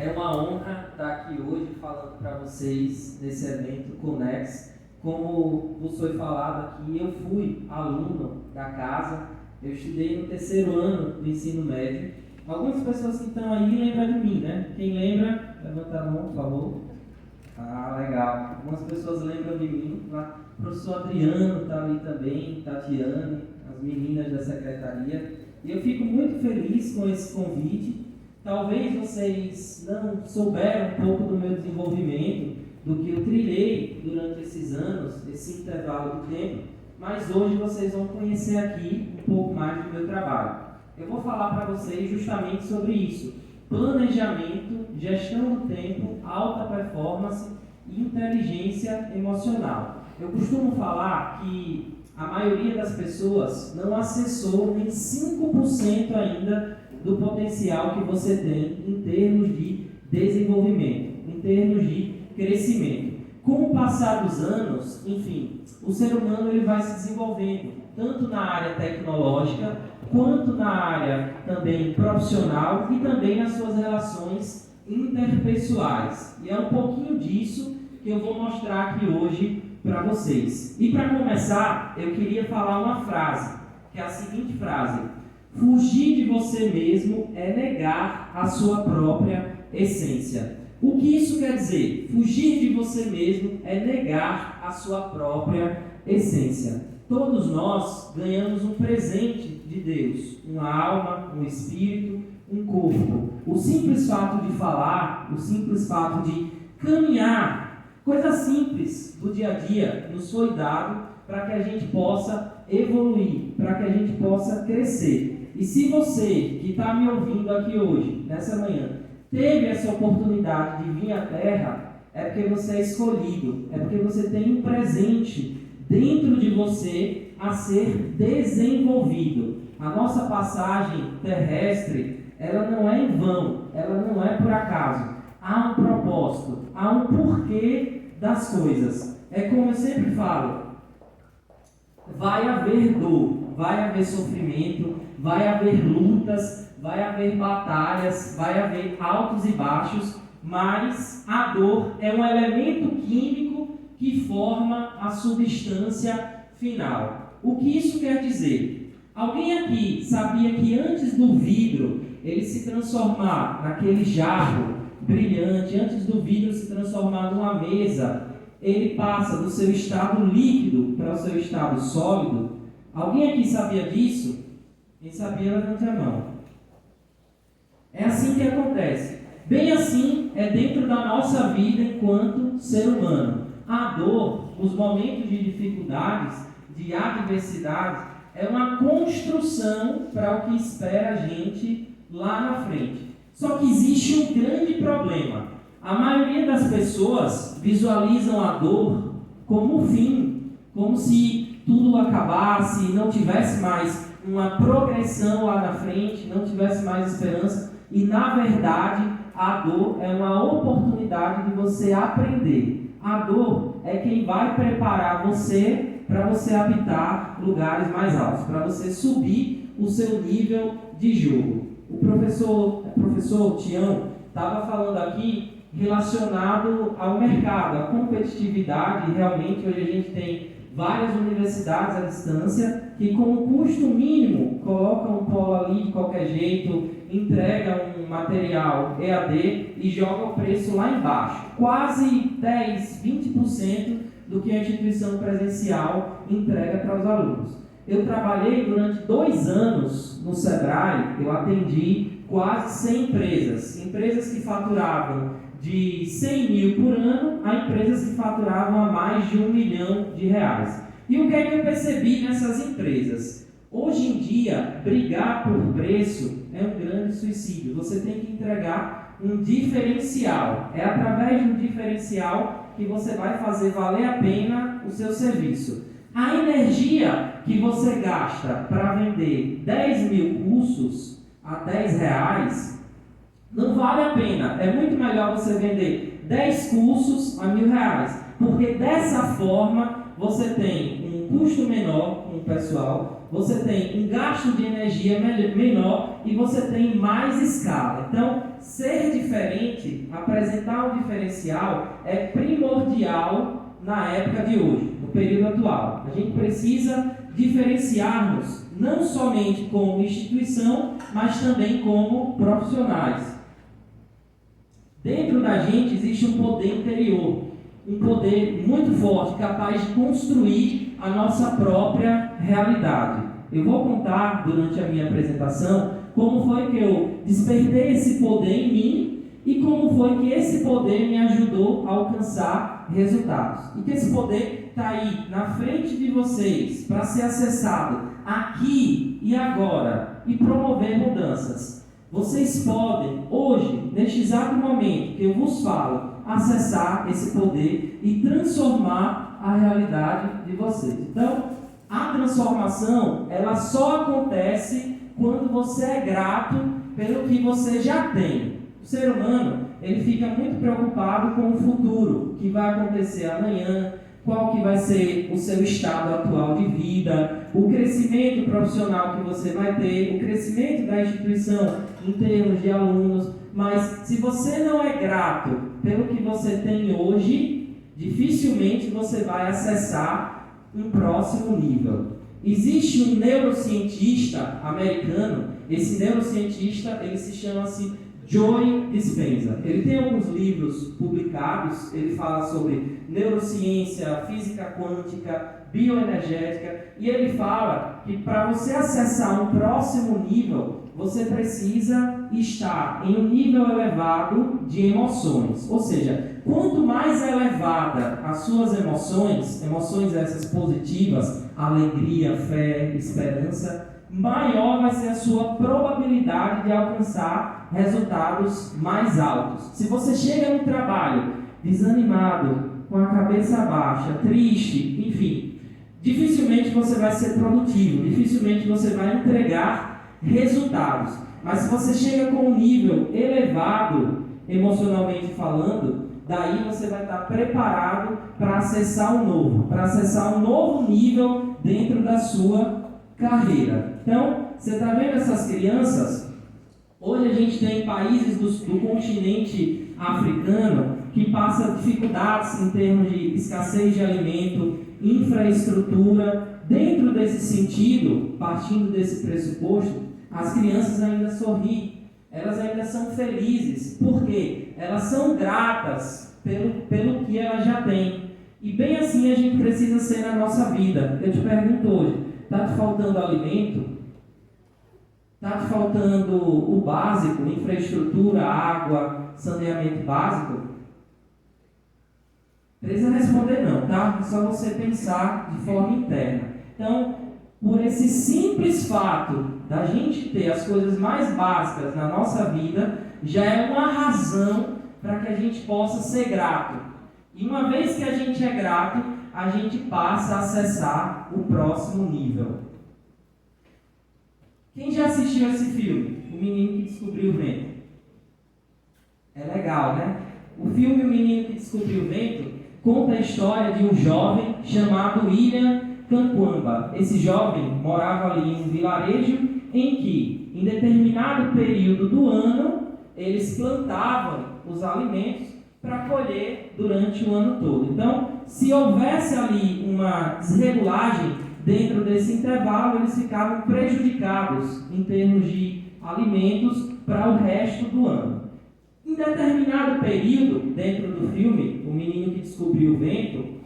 É uma honra estar aqui hoje falando para vocês nesse evento Conex. Como vos foi falado aqui, eu fui aluno da casa, eu estudei no 3º ano do ensino médio. Algumas pessoas que estão aí lembram de mim, né? Quem lembra, levanta a mão, por favor. Ah, legal. Algumas pessoas lembram de mim. O professor Adriano está ali também, Tatiane, as meninas da secretaria. E eu fico muito feliz com esse convite. Talvez vocês não souberam um pouco do meu desenvolvimento, do que eu trilhei durante esses anos, esse intervalo de tempo, mas hoje vocês vão conhecer aqui um pouco mais do meu trabalho. Eu vou falar para vocês justamente sobre isso: planejamento, gestão do tempo, alta performance e inteligência emocional. Eu costumo falar que a maioria das pessoas não acessou nem 5% ainda do potencial que você tem em termos de desenvolvimento, em termos de crescimento. Com o passar dos anos, enfim, o ser humano ele vai se desenvolvendo, tanto na área tecnológica, quanto na área também profissional e também nas suas relações interpessoais. E é um pouquinho disso que eu vou mostrar aqui hoje para vocês. E para começar, eu queria falar uma frase, que é a seguinte frase: fugir de você mesmo é negar a sua própria essência. O que isso quer dizer? Fugir de você mesmo é negar a sua própria essência. Todos nós ganhamos um presente de Deus, uma alma, um espírito, um corpo. O simples fato de falar, o simples fato de caminhar, coisa simples do dia a dia, nos foi dado para que a gente possa evoluir, para que a gente possa crescer. E se você que está me ouvindo aqui hoje, nessa manhã, teve essa oportunidade de vir à Terra, é porque você é escolhido, é porque você tem um presente dentro de você a ser desenvolvido. A nossa passagem terrestre, ela não é em vão, ela não é por acaso. Há um propósito, há um porquê das coisas. É como eu sempre falo: vai haver dor, vai haver sofrimento, vai haver lutas, vai haver batalhas, vai haver altos e baixos, mas a dor é um elemento químico que forma a substância final. O que isso quer dizer? Alguém aqui sabia que antes do vidro ele se transformar naquele jarro brilhante, antes do vidro se transformar numa mesa, ele passa do seu estado líquido para o seu estado sólido? Alguém aqui sabia disso? Quem sabia, levante a mão. É assim que acontece. Bem assim é dentro da nossa vida enquanto ser humano. A dor, os momentos de dificuldades, de adversidades, é uma construção para o que espera a gente lá na frente. Só que existe um grande problema. A maioria das pessoas visualizam a dor como o fim, como se tudo acabasse, não tivesse mais uma progressão lá na frente, não tivesse mais esperança. E na verdade, a dor é uma oportunidade de você aprender. A dor é quem vai preparar você para você habitar lugares mais altos, para você subir o seu nível de jogo. O professor Tião estava falando aqui relacionado ao mercado, à competitividade. Realmente hoje a gente tem várias universidades à distância que com um custo mínimo colocam um polo ali de qualquer jeito, entrega um material EAD e joga o preço lá embaixo. Quase 10, 20% do que a instituição presencial entrega para os alunos. Eu trabalhei durante 2 anos no Sebrae, eu atendi quase 100 empresas. Empresas que faturavam de 100 mil por ano a empresas que faturavam a mais de R$1 milhão. E o que é que eu percebi nessas empresas? Hoje em dia, brigar por preço é um grande suicídio. Você tem que entregar um diferencial. É através de um diferencial que você vai fazer valer a pena o seu serviço. A energia que você gasta para vender 10 mil cursos a R$10 não vale a pena. É muito melhor você vender 10 cursos a R$1.000, porque dessa forma você tem um custo menor com o pessoal, você tem um gasto de energia menor e você tem mais escala. Então, ser diferente, apresentar um diferencial é primordial na época de hoje, no período atual. A gente precisa diferenciar-nos, não somente como instituição, mas também como profissionais. Dentro da gente existe um poder interior, um poder muito forte, capaz de construir a nossa própria realidade. Eu vou contar durante a minha apresentação como foi que eu despertei esse poder em mim e como foi que esse poder me ajudou a alcançar resultados. E que esse poder está aí na frente de vocês para ser acessado aqui e agora e promover mudanças. Vocês podem, hoje, neste exato momento que eu vos falo, acessar esse poder e transformar a realidade de vocês. Então, a transformação, ela só acontece quando você é grato pelo que você já tem. O ser humano, ele fica muito preocupado com o futuro, o que vai acontecer amanhã, qual que vai ser o seu estado atual de vida, o crescimento profissional que você vai ter, o crescimento da instituição em termos de alunos. Mas se você não é grato pelo que você tem hoje, dificilmente você vai acessar um próximo nível. Existe um neurocientista americano, esse neurocientista ele se chama Joe Dispenza. Ele tem alguns livros publicados, ele fala sobre neurociência, física quântica, bioenergética, e ele fala que para você acessar um próximo nível, você precisa estar em um nível elevado de emoções. Ou seja, quanto mais elevada as suas emoções essas positivas, alegria, fé, esperança, maior vai ser a sua probabilidade de alcançar resultados mais altos. Se você chega no trabalho desanimado, com a cabeça baixa, triste, enfim, dificilmente você vai ser produtivo, dificilmente você vai entregar resultados. Mas se você chega com um nível elevado, emocionalmente falando, daí você vai estar preparado para acessar um novo nível dentro da sua carreira. Então, você está vendo essas crianças? Hoje a gente tem países do continente africano que passam dificuldades em termos de escassez de alimento, infraestrutura. Dentro desse sentido, partindo desse pressuposto, as crianças ainda sorriem, elas ainda são felizes, porque elas são gratas pelo que elas já têm. E bem assim a gente precisa ser na nossa vida. Eu te pergunto hoje, está te faltando alimento? Está te faltando o básico, infraestrutura, água, saneamento básico? Precisa responder não, tá? É só você pensar de forma interna. Então, por esse simples fato da gente ter as coisas mais básicas na nossa vida, já é uma razão para que a gente possa ser grato. E uma vez que a gente é grato, a gente passa a acessar o próximo nível. Quem já assistiu esse filme? O Menino que Descobriu o Vento. É legal, né? O filme O Menino que Descobriu o Vento conta a história de um jovem chamado William Kankwamba. Esse jovem morava ali em um vilarejo em que, em determinado período do ano, eles plantavam os alimentos para colher durante o ano todo. Então, se houvesse ali uma desregulagem dentro desse intervalo, eles ficavam prejudicados em termos de alimentos para o resto do ano. Em determinado período, dentro do filme, O Menino que Descobriu o Vento,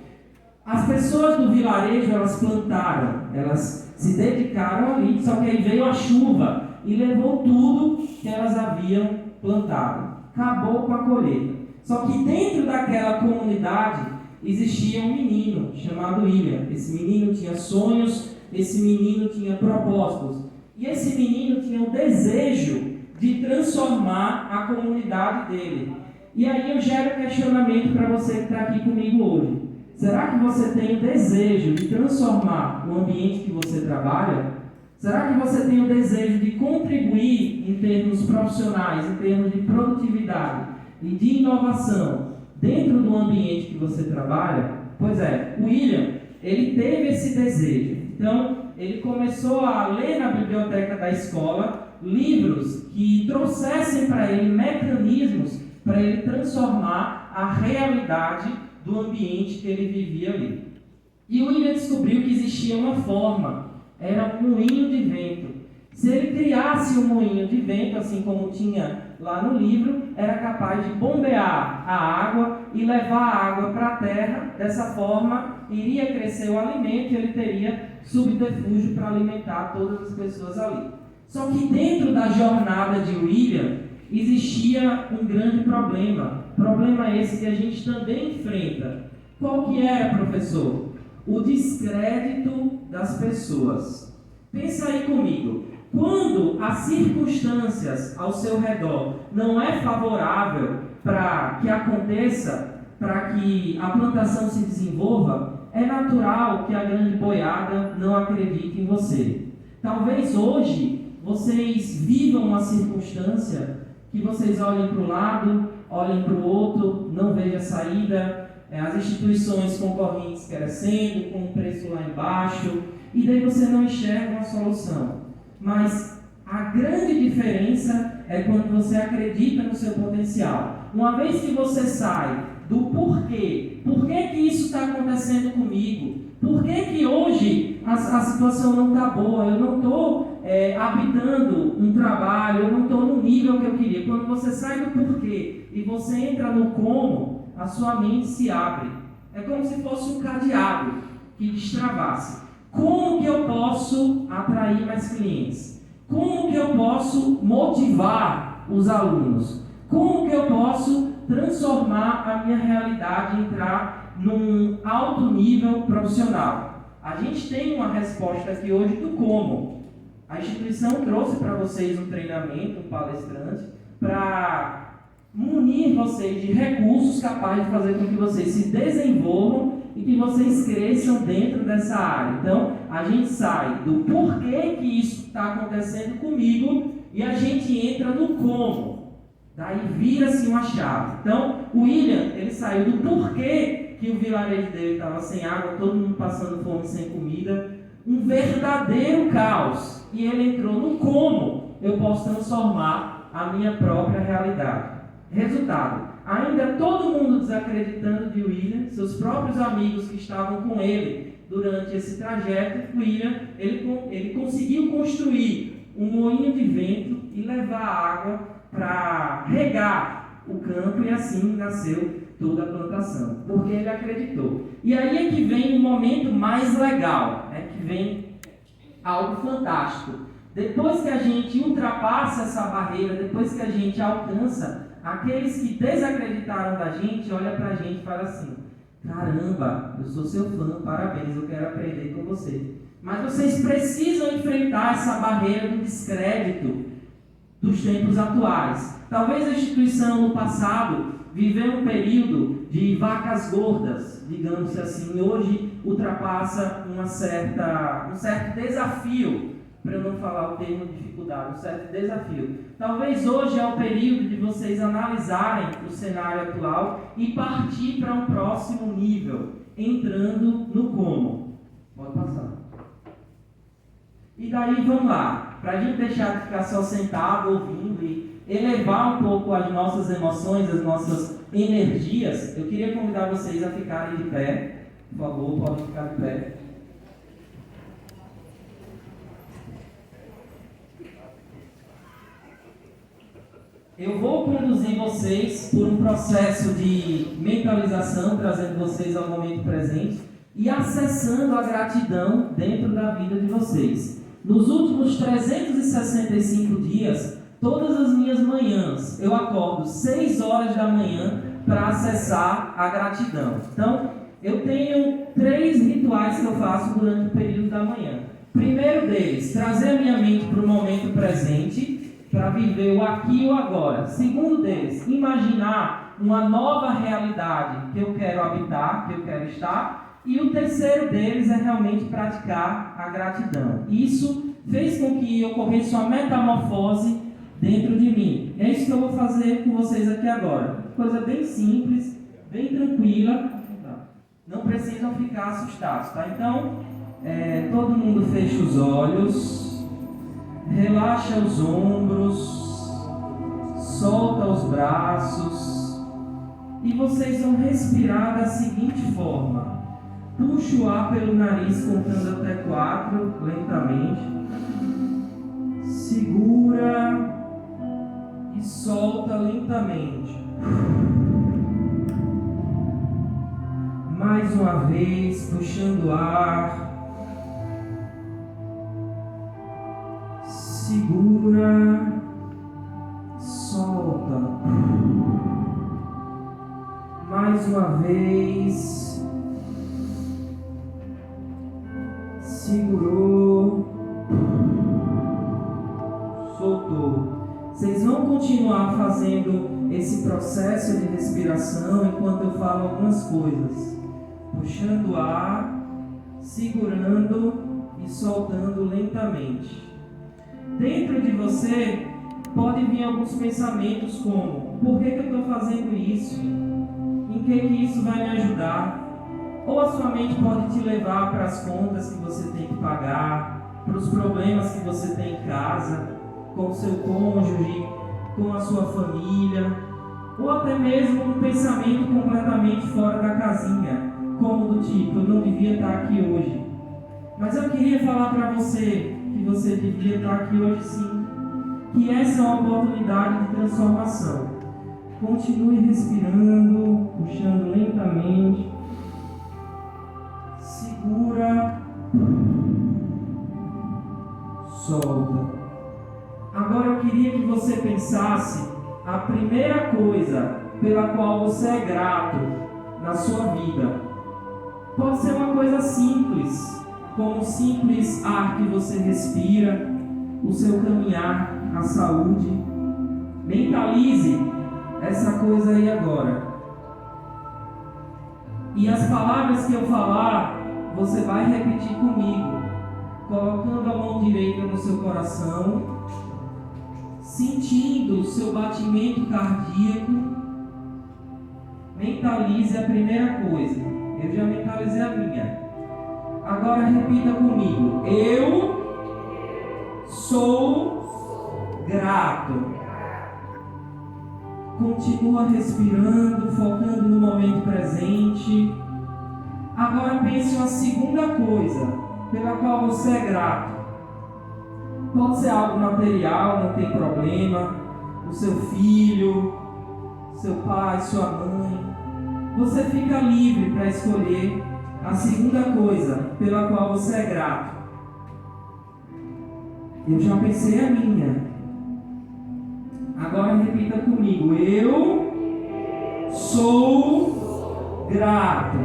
as pessoas do vilarejo, elas plantaram, elas se dedicaram ali, só que aí veio a chuva e levou tudo que elas haviam plantado. Acabou com a colheita. Só que dentro daquela comunidade existia um menino chamado William. Esse menino tinha sonhos, esse menino tinha propósitos. E esse menino tinha o desejo de transformar a comunidade dele. E aí eu gero um questionamento para você que está aqui comigo hoje. Será que você tem o desejo de transformar o ambiente que você trabalha? Será que você tem o desejo de contribuir em termos profissionais, em termos de produtividade e de inovação dentro do ambiente que você trabalha? Pois é, o William, ele teve esse desejo. Então, ele começou a ler na biblioteca da escola livros que trouxessem para ele mecanismos para ele transformar a realidade do ambiente que ele vivia ali. E o William descobriu que existia uma forma, era um moinho de vento. Se ele criasse um moinho de vento, assim como tinha lá no livro, era capaz de bombear a água e levar a água para a terra. Dessa forma, iria crescer o alimento e ele teria subterfúgio para alimentar todas as pessoas ali. Só que dentro da jornada de William, existia um grande problema. Problema esse que a gente também enfrenta. Qual que era, professor? O descrédito das pessoas. Pensa aí comigo. Quando as circunstâncias ao seu redor não é favorável para que aconteça, para que a plantação se desenvolva, é natural que a grande boiada não acredite em você. Talvez hoje vocês vivam uma circunstância que vocês olhem para o lado, olhem para o outro, não vejam saída, as instituições concorrentes crescendo, com o preço lá embaixo, e daí você não enxerga uma solução. Mas a grande diferença é quando você acredita no seu potencial. Uma vez que você sai do porquê, por que isso está acontecendo comigo? Por que hoje a situação não está boa? Eu não estou habitando um trabalho, eu não estou no nível que eu queria. Quando você sai do porquê e você entra no como, a sua mente se abre. É como se fosse um cadeado que destravasse. Como que eu posso atrair mais clientes? Como que eu posso motivar os alunos? Como que eu posso transformar a minha realidade e entrar num alto nível profissional? A gente tem uma resposta aqui hoje do como. A instituição trouxe para vocês um treinamento, um palestrante, para munir vocês de recursos capazes de fazer com que vocês se desenvolvam e que vocês cresçam dentro dessa área. Então, a gente sai do porquê que isso está acontecendo comigo e a gente entra no como. Daí vira-se uma chave. Então, o William, ele saiu do porquê que o vilarejo dele estava sem água, todo mundo passando fome, sem comida, um verdadeiro caos. E ele entrou no como eu posso transformar a minha própria realidade. Resultado, ainda todo mundo desacreditando de William, seus próprios amigos que estavam com ele durante esse trajeto, William, ele conseguiu construir um moinho de vento e levar água para regar o campo, e assim nasceu toda a plantação, porque ele acreditou. E aí é que vem o momento mais legal, que vem algo fantástico. Depois que a gente ultrapassa essa barreira, depois que a gente alcança, aqueles que desacreditaram da gente, olham pra gente e falam assim: caramba, eu sou seu fã, parabéns, eu quero aprender com você. Mas vocês precisam enfrentar essa barreira do descrédito dos tempos atuais. Talvez a instituição no passado viveu um período de vacas gordas, digamos assim, e hoje ultrapassa um certo desafio, para eu não falar o termo dificuldade, um certo desafio. Talvez hoje é o período de vocês analisarem o cenário atual e partir para um próximo nível, entrando no como. Pode passar. E daí vamos lá, para a gente deixar de ficar só sentado, ouvindo e elevar um pouco as nossas emoções, as nossas energias, eu queria convidar vocês a ficarem de pé. Por favor, podem ficar de pé. Eu vou conduzir vocês por um processo de mentalização, trazendo vocês ao momento presente e acessando a gratidão dentro da vida de vocês. Nos últimos 365 dias, todas as minhas manhãs, eu acordo 6 horas da manhã para acessar a gratidão. Então, eu tenho 3 rituais que eu faço durante o período da manhã. Primeiro deles, trazer a minha mente para o momento presente, para viver o aqui e o agora. Segundo deles, imaginar uma nova realidade que eu quero habitar, que eu quero estar. E o terceiro deles é realmente praticar a gratidão. Isso fez com que ocorresse uma metamorfose dentro de mim. É isso que eu vou fazer com vocês aqui agora. Coisa bem simples, bem tranquila. Não precisam ficar assustados, tá? Então, todo mundo fecha os olhos. Relaxa os ombros, solta os braços e vocês vão respirar da seguinte forma. Puxa o ar pelo nariz contando até 4, lentamente. Segura e solta lentamente. Mais uma vez, puxando o ar. Segura, solta. Mais uma vez. Segurou, soltou. Vocês vão continuar fazendo esse processo de respiração enquanto eu falo algumas coisas. Puxando o ar, segurando e soltando lentamente. Dentro de você pode vir alguns pensamentos como: por que eu estou fazendo isso? Em que isso vai me ajudar? Ou a sua mente pode te levar para as contas que você tem que pagar, para os problemas que você tem em casa, com o seu cônjuge, com a sua família, ou até mesmo um pensamento completamente fora da casinha, como do tipo: eu não devia estar aqui hoje. Mas eu queria falar para você que você devia estar aqui hoje sim, que essa é uma oportunidade de transformação. Continue respirando, puxando lentamente, segura, solta. Agora eu queria que você pensasse a primeira coisa pela qual você é grato na sua vida. Pode ser uma coisa simples, como o simples ar que você respira, o seu caminhar, a saúde. Mentalize essa coisa aí agora. E as palavras que eu falar, você vai repetir comigo, colocando a mão direita no seu coração, sentindo o seu batimento cardíaco. Mentalize a primeira coisa. Eu já mentalizei a minha. Agora repita comigo. Eu sou grato. Continua respirando, focando no momento presente. Agora pense uma segunda coisa pela qual você é grato. Pode ser algo material, não tem problema. O seu filho, seu pai, sua mãe. Você fica livre para escolher a segunda coisa pela qual você é grato. Eu já pensei a minha. Agora repita comigo. Eu sou grato.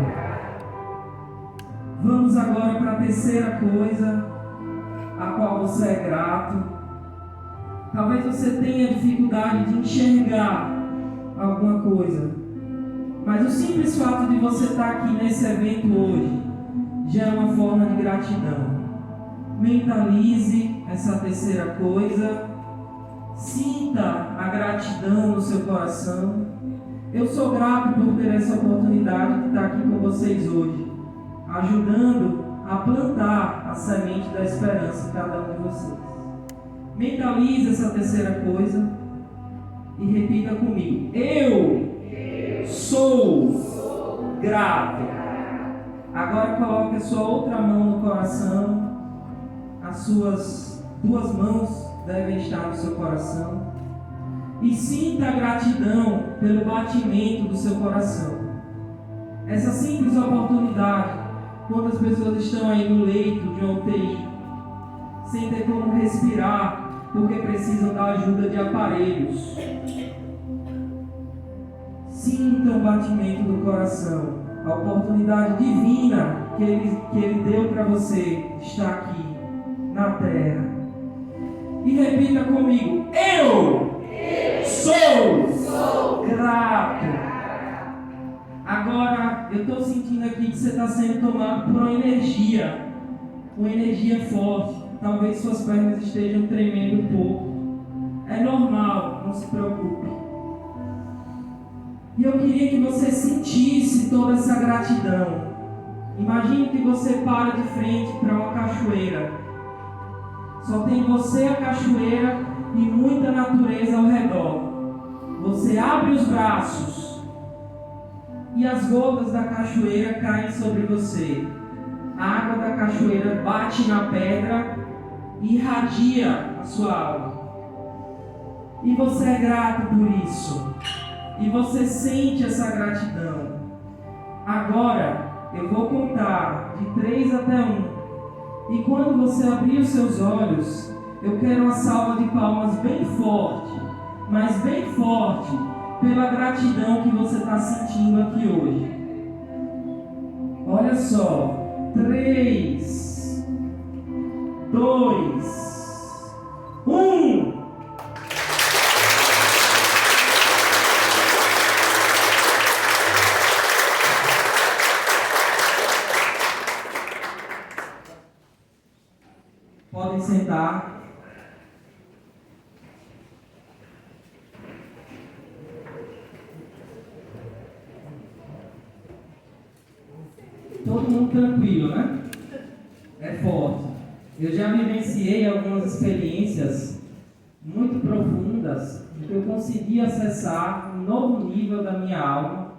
Vamos agora para a terceira coisa a qual você é grato. Talvez você tenha dificuldade de enxergar alguma coisa, mas o simples fato de você estar aqui nesse evento hoje já é uma forma de gratidão. Mentalize essa terceira coisa. Sinta a gratidão no seu coração. Eu sou grato por ter essa oportunidade de estar aqui com vocês hoje, ajudando a plantar a semente da esperança em cada um de vocês. Mentalize essa terceira coisa e repita comigo. Eu sou grato. Agora coloque a sua outra mão no coração. As suas duas mãos devem estar no seu coração. E sinta a gratidão pelo batimento do seu coração. Essa simples oportunidade, quando as pessoas estão aí no leito de uma UTI, sem ter como respirar, porque precisam da ajuda de aparelhos. Sinta o batimento do coração, a oportunidade divina que Ele deu para você estar aqui na terra. E repita comigo. Eu sou grato. Agora, eu estou sentindo aqui que você está sendo tomado por uma energia forte. Talvez suas pernas estejam tremendo um pouco. É normal, não se preocupe. E eu queria que você sentisse toda essa gratidão. Imagine que você para de frente para uma cachoeira. Só tem você, a cachoeira e muita natureza ao redor. Você abre os braços e as gotas da cachoeira caem sobre você. A água da cachoeira bate na pedra e irradia a sua alma. E você é grato por isso. E você sente essa gratidão. Agora eu vou contar de 3 até 1. E quando você abrir os seus olhos, eu quero uma salva de palmas bem forte, mas bem forte, pela gratidão que você está sentindo aqui hoje. Olha só. 3, 2, 1. Podem sentar. Todo mundo tranquilo, né? É forte. Eu já vivenciei algumas experiências muito profundas em que eu consegui acessar um novo nível da minha alma,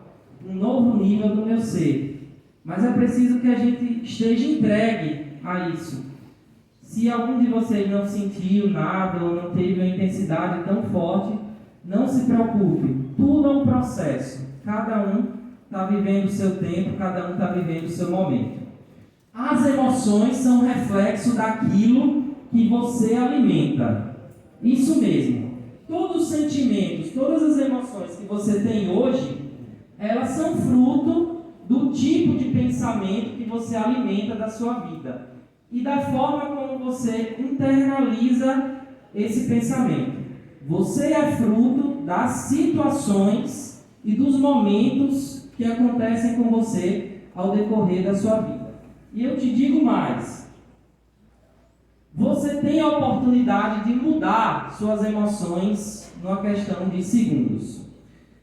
um novo nível do meu ser. Mas é preciso que a gente esteja entregue a isso. Se algum de vocês não sentiu nada ou não teve uma intensidade tão forte, não se preocupe. Tudo é um processo. Cada um está vivendo o seu tempo, cada um está vivendo o seu momento. As emoções são reflexo daquilo que você alimenta. Isso mesmo. Todos os sentimentos, todas as emoções que você tem hoje, elas são fruto do tipo de pensamento que você alimenta da sua vida e da forma como você internaliza esse pensamento. Você é fruto das situações e dos momentos que acontecem com você ao decorrer da sua vida. E eu te digo mais, você tem a oportunidade de mudar suas emoções numa questão de segundos.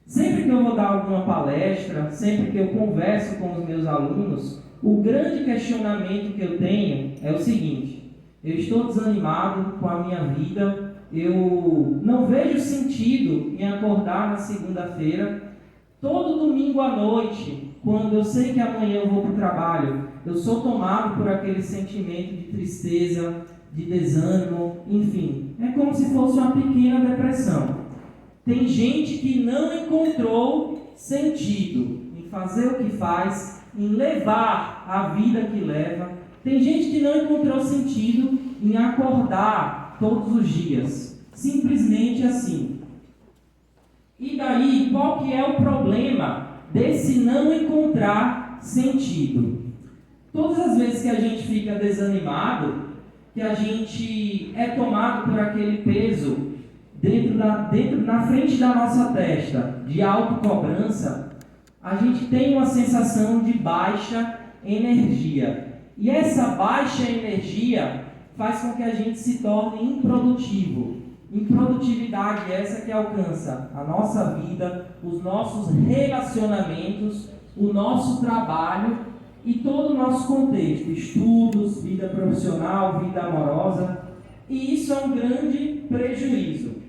Sempre que eu vou dar alguma palestra, sempre que eu converso com os meus alunos, o grande questionamento que eu tenho é o seguinte: eu estou desanimado com a minha vida, eu não vejo sentido em acordar na segunda-feira, todo domingo à noite, quando eu sei que amanhã eu vou para o trabalho, eu sou tomado por aquele sentimento de tristeza, de desânimo, enfim, é como se fosse uma pequena depressão. Tem gente que não encontrou sentido em fazer o que faz, em levar a vida que leva. Tem gente que não encontrou sentido em acordar todos os dias, simplesmente assim. E daí, qual que é o problema desse não encontrar sentido? Todas as vezes que a gente fica desanimado, que a gente é tomado por aquele peso dentro na frente da nossa testa, de autocobrança, a gente tem uma sensação de baixa energia. E essa baixa energia faz com que a gente se torne improdutivo. Improdutividade essa que alcança a nossa vida, os nossos relacionamentos, o nosso trabalho e todo o nosso contexto, estudos, vida profissional, vida amorosa. E isso é um grande prejuízo.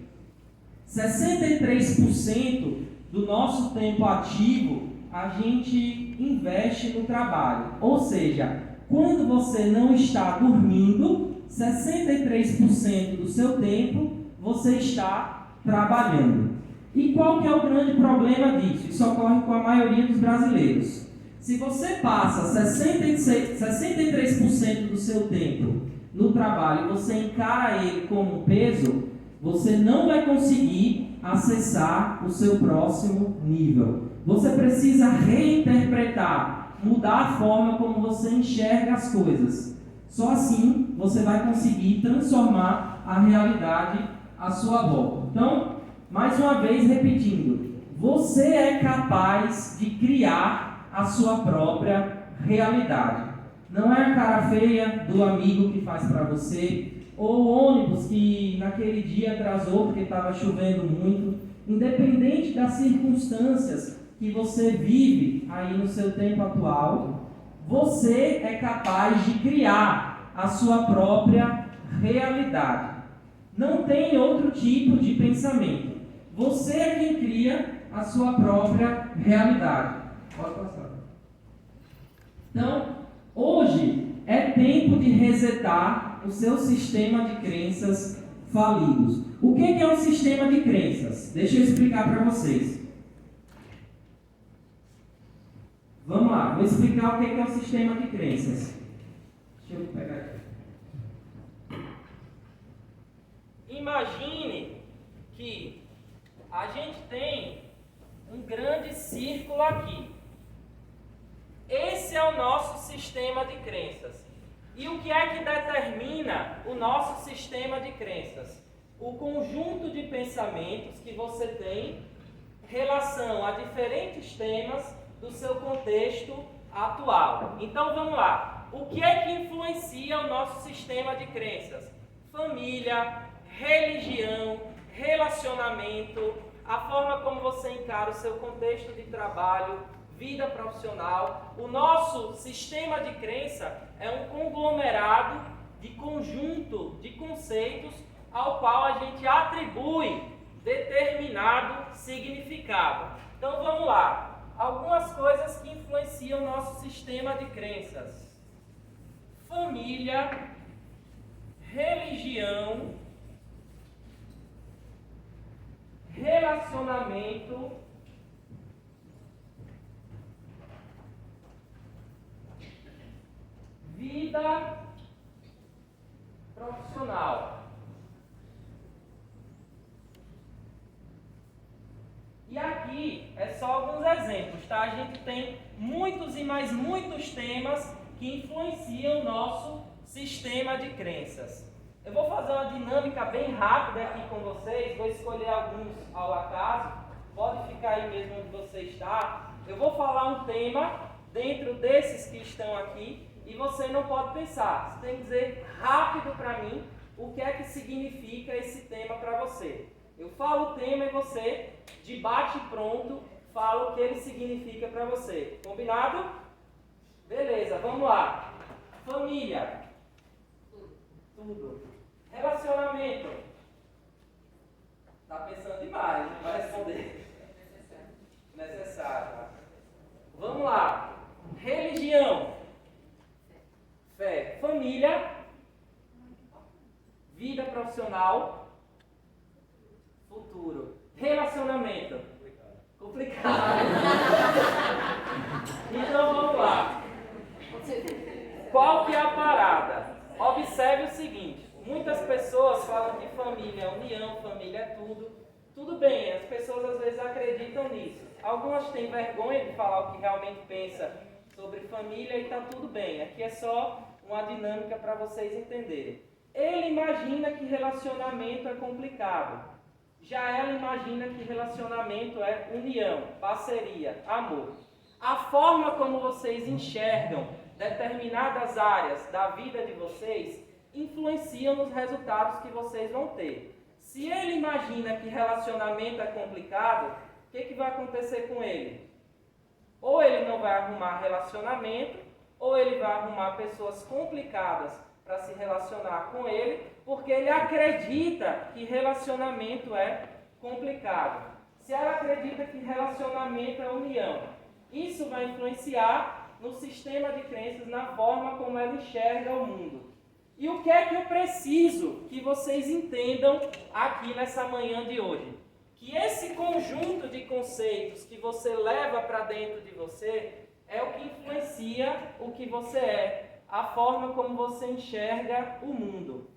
63% do nosso tempo ativo a gente investe no trabalho. Ou seja, quando você não está dormindo, 63% do seu tempo você está trabalhando. E qual que é o grande problema disso? Isso ocorre com a maioria dos brasileiros. Se você passa 63% do seu tempo no trabalho e você encara ele como um peso, você não vai conseguir acessar o seu próximo nível. Você precisa reinterpretar, mudar a forma como você enxerga as coisas. Só assim você vai conseguir transformar a realidade à sua volta. Então, mais uma vez repetindo, você é capaz de criar a sua própria realidade. Não é a cara feia do amigo que faz para você, ou o ônibus que naquele dia atrasou porque estava chovendo muito. Independente das circunstâncias que você vive aí no seu tempo atual, você é capaz de criar a sua própria realidade. Não tem outro tipo de pensamento. Você é quem cria a sua própria realidade. Pode passar. Então, hoje é tempo de resetar o seu sistema de crenças falidos. O que é um sistema de crenças? Deixa eu explicar para vocês. Vamos lá, vou explicar o que é um sistema de crenças. Deixa eu pegar aqui. Imagine que a gente tem um grande círculo aqui. Esse é o nosso sistema de crenças. E o que é que determina o nosso sistema de crenças? O conjunto de pensamentos que você tem em relação a diferentes temas do seu contexto atual. Então vamos lá. O que é que influencia o nosso sistema de crenças? Família, religião, relacionamento, a forma como você encara o seu contexto de trabalho, vida profissional. O nosso sistema de crença é um conglomerado de conjunto de conceitos ao qual a gente atribui determinado significado. Então vamos lá. Algumas coisas que influenciam o nosso sistema de crenças: família, religião, relacionamento, vida profissional. E aqui é só alguns exemplos, tá? A gente tem muitos e mais muitos temas que influenciam o nosso sistema de crenças. Eu vou fazer uma dinâmica bem rápida aqui com vocês, vou escolher alguns ao acaso, pode ficar aí mesmo onde você está. Eu vou falar um tema dentro desses que estão aqui e você não pode pensar, você tem que dizer rápido para mim o que é que significa esse tema para você. Eu falo o tema e você, de bate pronto, fala o que ele significa para você. Combinado? Beleza, vamos lá. Família. Tudo. Relacionamento. Tá pensando demais, não vai responder. Necessário. Vamos lá. Religião. Fé. Família. Vida profissional. Futuro. Relacionamento. Complicado. Então vamos lá. Qual que é a parada? Observe o seguinte. Muitas pessoas falam que família é união, família é tudo. Tudo bem, as pessoas às vezes acreditam nisso. Algumas têm vergonha de falar o que realmente pensa sobre família e está tudo bem. Aqui é só uma dinâmica para vocês entenderem. Ele imagina que relacionamento é complicado. Já ela imagina que relacionamento é união, parceria, amor. A forma como vocês enxergam determinadas áreas da vida de vocês influenciam nos resultados que vocês vão ter. Se ele imagina que relacionamento é complicado, o que vai acontecer com ele? Ou ele não vai arrumar relacionamento, ou ele vai arrumar pessoas complicadas para se relacionar com ele, porque ele acredita que relacionamento é complicado. Se ela acredita que relacionamento é união, isso vai influenciar no sistema de crenças, na forma como ela enxerga o mundo. E o que é que eu preciso que vocês entendam aqui nessa manhã de hoje? Que esse conjunto de conceitos que você leva para dentro de você é o que influencia o que você é, a forma como você enxerga o mundo.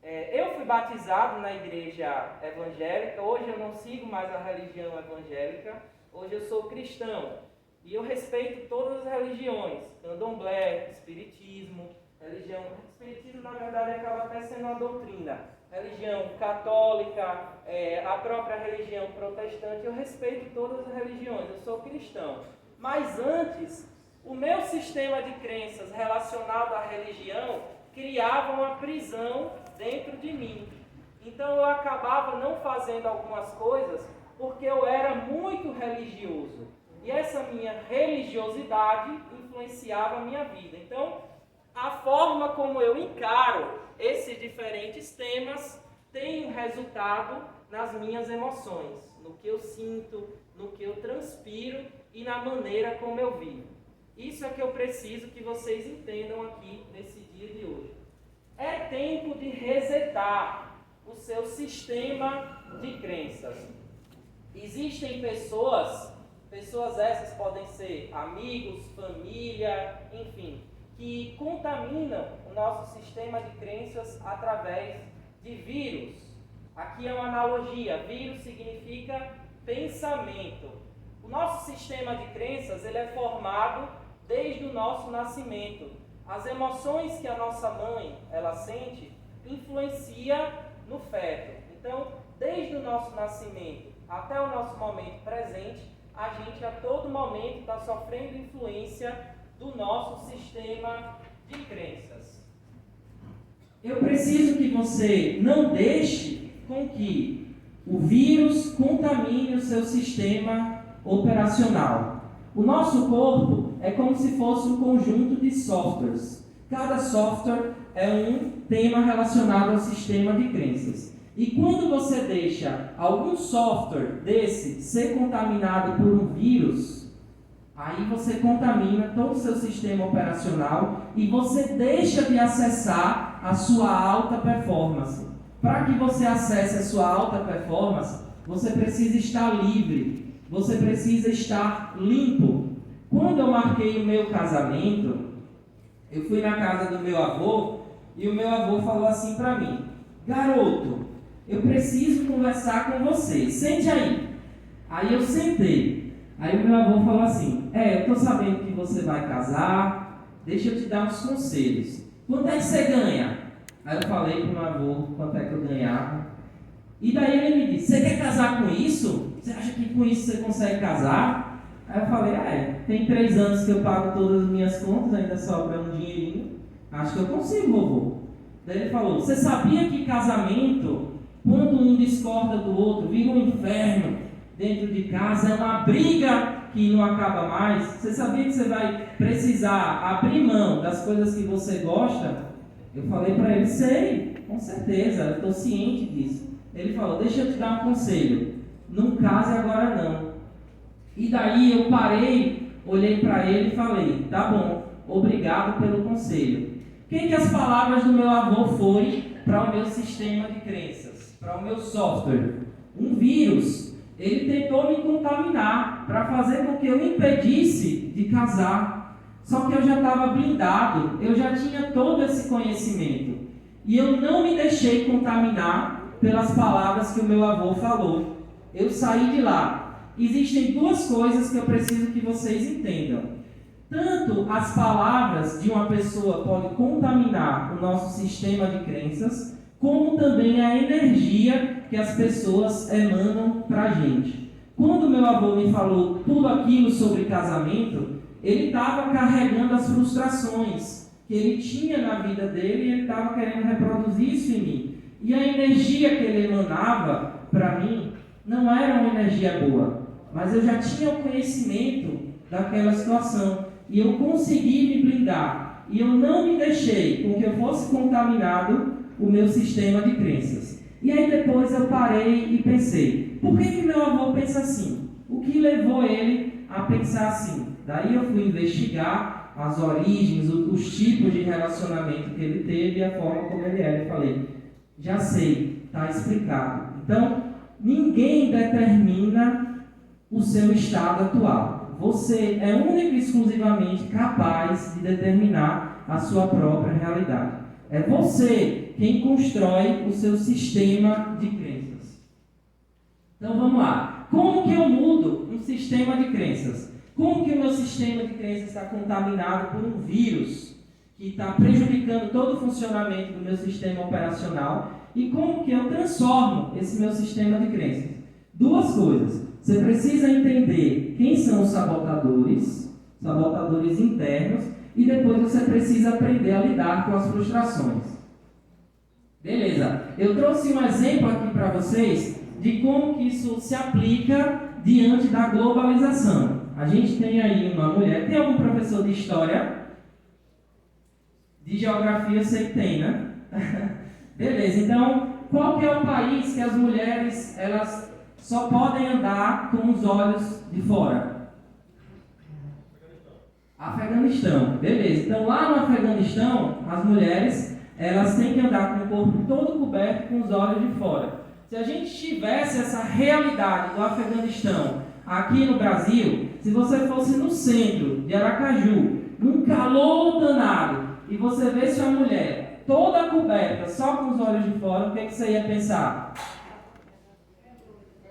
Eu fui batizado na igreja evangélica, hoje eu não sigo mais a religião evangélica, hoje eu sou cristão. E eu respeito todas as religiões, candomblé, espiritismo, espiritismo na verdade acaba até sendo uma doutrina, religião católica, a própria religião protestante, eu respeito todas as religiões, eu sou cristão. Mas antes, o meu sistema de crenças relacionado à religião criava uma prisão dentro de mim. Então eu acabava não fazendo algumas coisas porque eu era muito religioso. E essa minha religiosidade influenciava a minha vida. Então, a forma como eu encaro esses diferentes temas têm um resultado nas minhas emoções, no que eu sinto, no que eu transpiro e na maneira como eu vivo. Isso é que eu preciso que vocês entendam aqui nesse dia de hoje. É tempo de resetar o seu sistema de crenças. Existem pessoas essas podem ser amigos, família, enfim, que contaminam o nosso sistema de crenças através de vírus. Aqui é uma analogia, vírus significa pensamento. O nosso sistema de crenças ele é formado desde o nosso nascimento. As emoções que a nossa mãe ela sente influencia no feto. Então, desde o nosso nascimento até o nosso momento presente, a gente a todo momento está sofrendo influência do nosso sistema de crenças. Eu preciso que você não deixe com que o vírus contamine o seu sistema operacional. O nosso corpo é como se fosse um conjunto de softwares. Cada software é um tema relacionado ao sistema de crenças. E quando você deixa algum software desse ser contaminado por um vírus, aí você contamina todo o seu sistema operacional e você deixa de acessar a sua alta performance. Para que você acesse a sua alta performance, você precisa estar livre, você precisa estar limpo. Quando eu marquei o meu casamento, eu fui na casa do meu avô e o meu avô falou assim para mim: garoto, eu preciso conversar com você, sente aí. Aí eu sentei. Aí o meu avô falou assim: eu estou sabendo que você vai casar, deixa eu te dar uns conselhos. Quanto é que você ganha? Aí eu falei para o meu avô quanto é que eu ganhava. E daí ele me disse: você quer casar com isso? Você acha que com isso você consegue casar? Aí eu falei: tem 3 anos que eu pago todas as minhas contas, ainda sobra um dinheirinho. Acho que eu consigo, vovô. Daí ele falou: você sabia que casamento, quando um discorda do outro, vira um inferno dentro de casa, é uma briga que não acaba mais? Você sabia que você vai precisar abrir mão das coisas que você gosta? Eu falei para ele: sei, com certeza, eu estou ciente disso. Ele falou: deixa eu te dar um conselho, não case agora não. E daí eu parei, olhei para ele e falei: tá bom, obrigado pelo conselho. O que as palavras do meu avô foram para o meu sistema de crenças, para o meu software? Um vírus. Ele tentou me contaminar para fazer com que eu impedisse de casar. Só que eu já estava blindado, eu já tinha todo esse conhecimento. E eu não me deixei contaminar pelas palavras que o meu avô falou. Eu saí de lá. Existem 2 coisas que eu preciso que vocês entendam. Tanto as palavras de uma pessoa podem contaminar o nosso sistema de crenças, como também a energia que as pessoas emanam para a gente. Quando meu avô me falou tudo aquilo sobre casamento, ele estava carregando as frustrações que ele tinha na vida dele e ele estava querendo reproduzir isso em mim. E a energia que ele emanava para mim não era uma energia boa, mas eu já tinha o conhecimento daquela situação e eu consegui me blindar e eu não me deixei com que eu fosse contaminado o meu sistema de crenças. E aí depois eu parei e pensei: por que meu avô pensa assim? O que levou ele a pensar assim? Daí eu fui investigar as origens, os tipos de relacionamento que ele teve e a forma como ele era. Eu falei: já sei, está explicado. Então, ninguém determina o seu estado atual. Você é único e exclusivamente capaz de determinar a sua própria realidade. É você quem constrói o seu sistema de crenças. Então vamos lá. Como que eu mudo um sistema de crenças? Como que o meu sistema de crenças está contaminado por um vírus que está prejudicando todo o funcionamento do meu sistema operacional? E como que eu transformo esse meu sistema de crenças? 2 coisas. Você precisa entender quem são os sabotadores internos, e depois você precisa aprender a lidar com as frustrações. Beleza, eu trouxe um exemplo aqui para vocês de como que isso se aplica diante da globalização. A gente tem aí uma mulher, tem algum professor de história? De geografia eu sei que tem, né? Beleza, então, qual que é o país que as mulheres, elas só podem andar com os olhos de fora? Afeganistão, beleza. Então, lá no Afeganistão, as mulheres, elas têm que andar com o corpo todo coberto com os olhos de fora. Se a gente tivesse essa realidade do Afeganistão aqui no Brasil, se você fosse no centro de Aracaju, num calor danado, e você visse uma mulher toda coberta, só com os olhos de fora, o que, é que você ia pensar?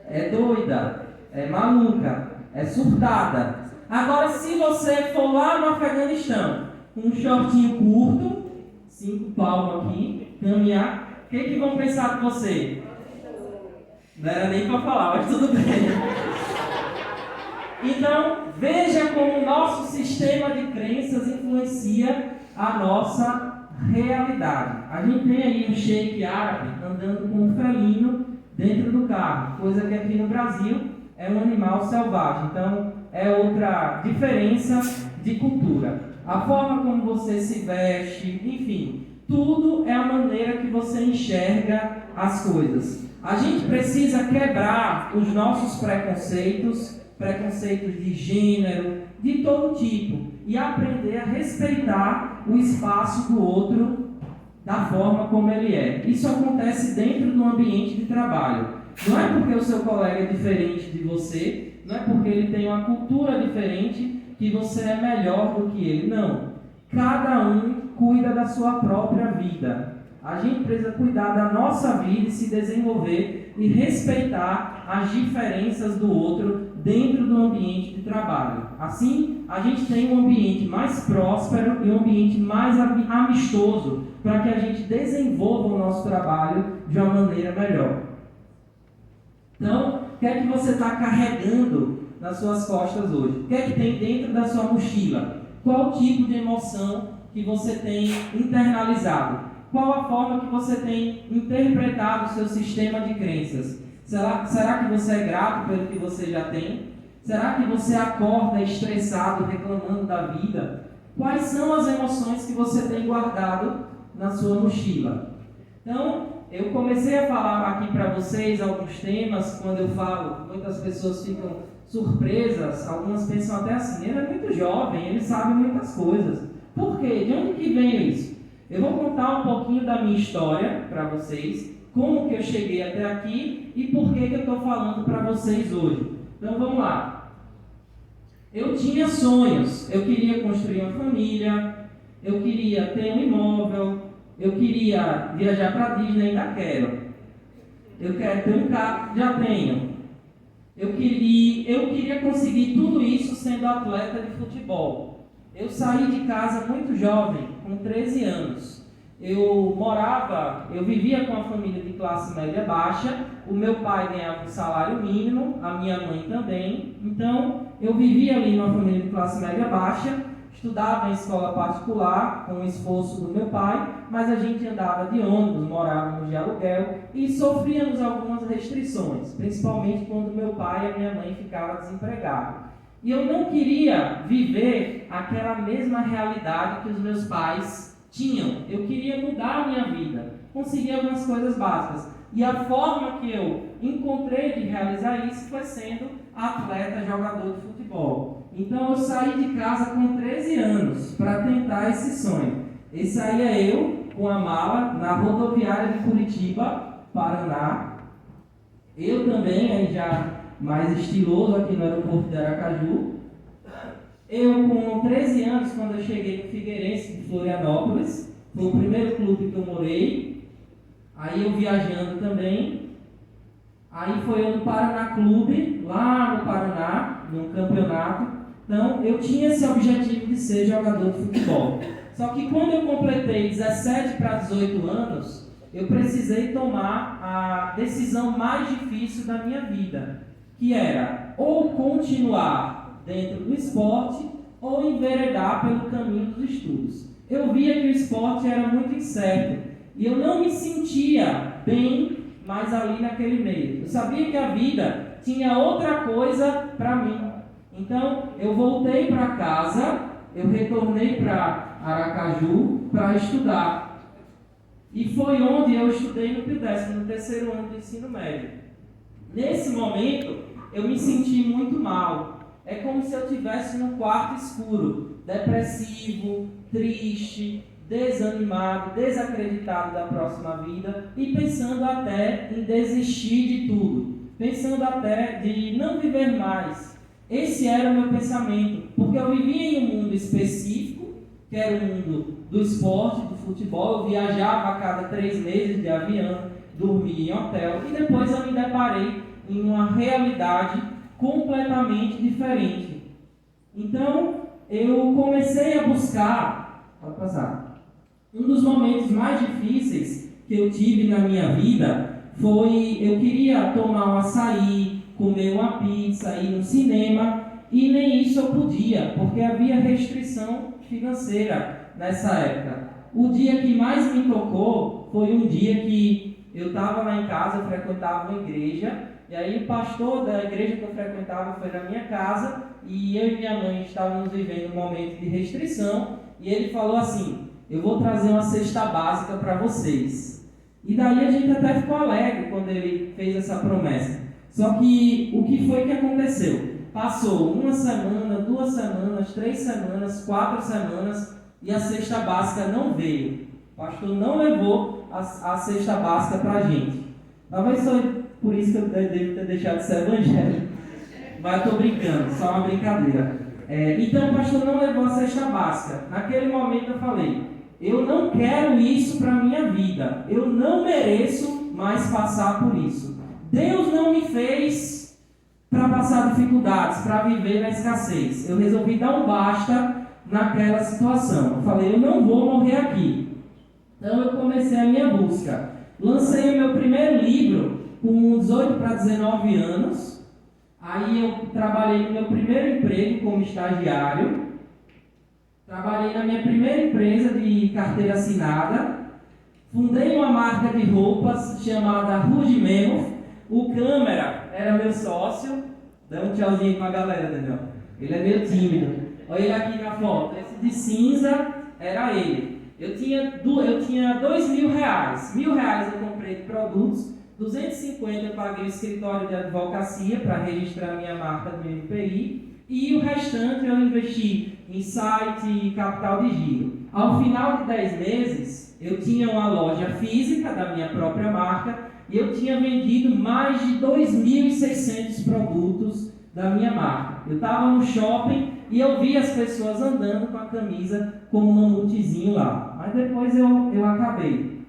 É doida, é maluca, é surtada. Agora, se você for lá no Afeganistão, com um shortinho curto, 5 palmos aqui, caminhar, o que vão pensar de você? Não era nem para falar, mas tudo bem. Então, veja como o nosso sistema de crenças influencia a nossa realidade. A gente tem aí um sheik árabe andando com um felino dentro do carro, coisa que aqui no Brasil é um animal selvagem. Então, é outra diferença de cultura. A forma como você se veste, enfim, tudo é a maneira que você enxerga as coisas. A gente precisa quebrar os nossos preconceitos de gênero, de todo tipo, e aprender a respeitar o espaço do outro da forma como ele é. Isso acontece dentro do ambiente de trabalho. Não é porque o seu colega é diferente de você, não é porque ele tem uma cultura diferente que você é melhor do que ele. Não. Cada um cuida da sua própria vida. A gente precisa cuidar da nossa vida e se desenvolver e respeitar as diferenças do outro dentro do ambiente de trabalho. Assim, a gente tem um ambiente mais próspero e um ambiente mais amistoso para que a gente desenvolva o nosso trabalho de uma maneira melhor. Então, o que é que você está carregando nas suas costas hoje? O que é que tem dentro da sua mochila? Qual tipo de emoção que você tem internalizado? Qual a forma que você tem interpretado o seu sistema de crenças? Será que você é grato pelo que você já tem? Será que você acorda estressado, reclamando da vida? Quais são as emoções que você tem guardado na sua mochila? Então, eu comecei a falar aqui para vocês alguns temas. Quando eu falo, muitas pessoas ficam surpresas. Algumas pensam até assim: ele é muito jovem, ele sabe muitas coisas. Por quê? De onde que veio isso? Eu vou contar um pouquinho da minha história para vocês, como que eu cheguei até aqui e por que eu estou falando para vocês hoje. Então vamos lá. Eu tinha sonhos, eu queria construir uma família, eu queria ter um imóvel, eu queria viajar para Disney, ainda quero. Eu quero ter um carro, já tenho. Eu queria conseguir tudo isso sendo atleta de futebol. Eu saí de casa muito jovem, com 13 anos. Eu vivia com uma família de classe média baixa. O meu pai ganhava um salário mínimo, a minha mãe também. Então, eu vivia ali numa família de classe média baixa, estudava em escola particular, com o esforço do meu pai, mas a gente andava de ônibus, morávamos de aluguel e sofríamos algumas restrições, principalmente quando meu pai e a minha mãe ficavam desempregados. E eu não queria viver aquela mesma realidade que os meus pais tinham. Eu queria mudar a minha vida, conseguir algumas coisas básicas. E a forma que eu encontrei de realizar isso foi sendo atleta, jogador de futebol. Então eu saí de casa com 13 anos para tentar esse sonho. E saía eu com a mala na rodoviária de Curitiba, Paraná. Eu também, aí já mais estiloso aqui no aeroporto de Aracaju. Eu com 13 anos, quando eu cheguei no Figueirense de Florianópolis, foi o primeiro clube que eu morei. Aí eu viajando também. Aí foi eu no Paraná Clube, lá no Paraná, num campeonato. Então eu tinha esse objetivo de ser jogador de futebol. Só que quando eu completei 17 para 18 anos, eu precisei tomar a decisão mais difícil da minha vida, que era ou continuar dentro do esporte ou enveredar pelo caminho dos estudos. Eu via que o esporte era muito incerto e eu não me sentia bem mais ali naquele meio. Eu sabia que a vida tinha outra coisa para mim. Então eu voltei para casa, eu retornei para Aracaju para estudar. E foi onde eu estudei no PIDESC, no terceiro ano do ensino médio. Nesse momento, eu me senti muito mal. É como se eu estivesse num quarto escuro, depressivo, triste, desanimado, desacreditado da próxima vida e pensando até em desistir de tudo, pensando até de não viver mais. Esse era o meu pensamento, porque eu vivia em um mundo específico, que era o mundo do esporte, do futebol. Eu viajava a cada 3 meses de avião, dormia em hotel e depois eu me deparei em uma realidade completamente diferente. Então, eu comecei a buscar, pode passar, um dos momentos mais difíceis que eu tive na minha vida foi, eu queria tomar um açaí, comer uma pizza, ir no cinema, e nem isso eu podia, porque havia restrição financeira nessa época. O dia que mais me tocou foi um dia que eu estava lá em casa, eu frequentava uma igreja, e aí o pastor da igreja que eu frequentava foi na minha casa, e eu e minha mãe estávamos vivendo um momento de restrição, e ele falou assim: eu vou trazer uma cesta básica para vocês. E daí a gente até ficou alegre quando ele fez essa promessa. Só que o que foi que aconteceu? Passou 1 semana, 2 semanas, 3 semanas, 4 semanas e a cesta básica não veio. O pastor não levou a cesta básica para a gente. Talvez foi por isso que eu devo ter deixado de ser evangélico. Mas eu estou brincando, só uma brincadeira. Então o pastor não levou a cesta básica. Naquele momento eu falei: eu não quero isso para a minha vida. Eu não mereço mais passar por isso. Deus não me fez para passar dificuldades, para viver na escassez. Eu resolvi dar um basta naquela situação. Eu falei: eu não vou morrer aqui. Então eu comecei a minha busca. Lancei o meu primeiro livro com 18 para 19 anos. Aí eu trabalhei no meu primeiro emprego como estagiário. Trabalhei na minha primeira empresa de carteira assinada. Fundei uma marca de roupas chamada Rude Memo. O câmera era meu sócio. Dá um tchauzinho com a galera, Daniel. Ele é meio tímido. Olha ele aqui na foto. Esse de cinza era ele. Eu tinha R$2.000. R$1.000 eu comprei de produtos. 250 eu paguei o escritório de advocacia para registrar minha marca do MPI. E o restante eu investi em site e capital de giro. Ao final de 10 meses, eu tinha uma loja física da minha própria marca e eu tinha vendido mais de 2.600 produtos da minha marca. Eu estava no shopping e eu vi as pessoas andando com a camisa com um mamutezinho lá. Mas depois eu acabei.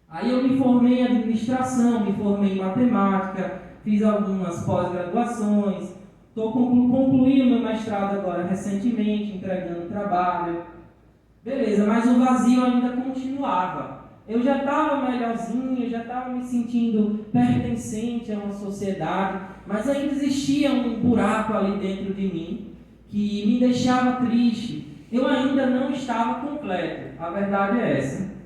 Aí eu me formei em administração, me formei em matemática, fiz algumas pós-graduações. Concluí o meu mestrado agora recentemente, entregando trabalho. Beleza, mas o vazio ainda continuava. Eu já estava melhorzinho, já estava me sentindo pertencente a uma sociedade, mas ainda existia um buraco ali dentro de mim que me deixava triste. Eu ainda não estava completo, a verdade é essa.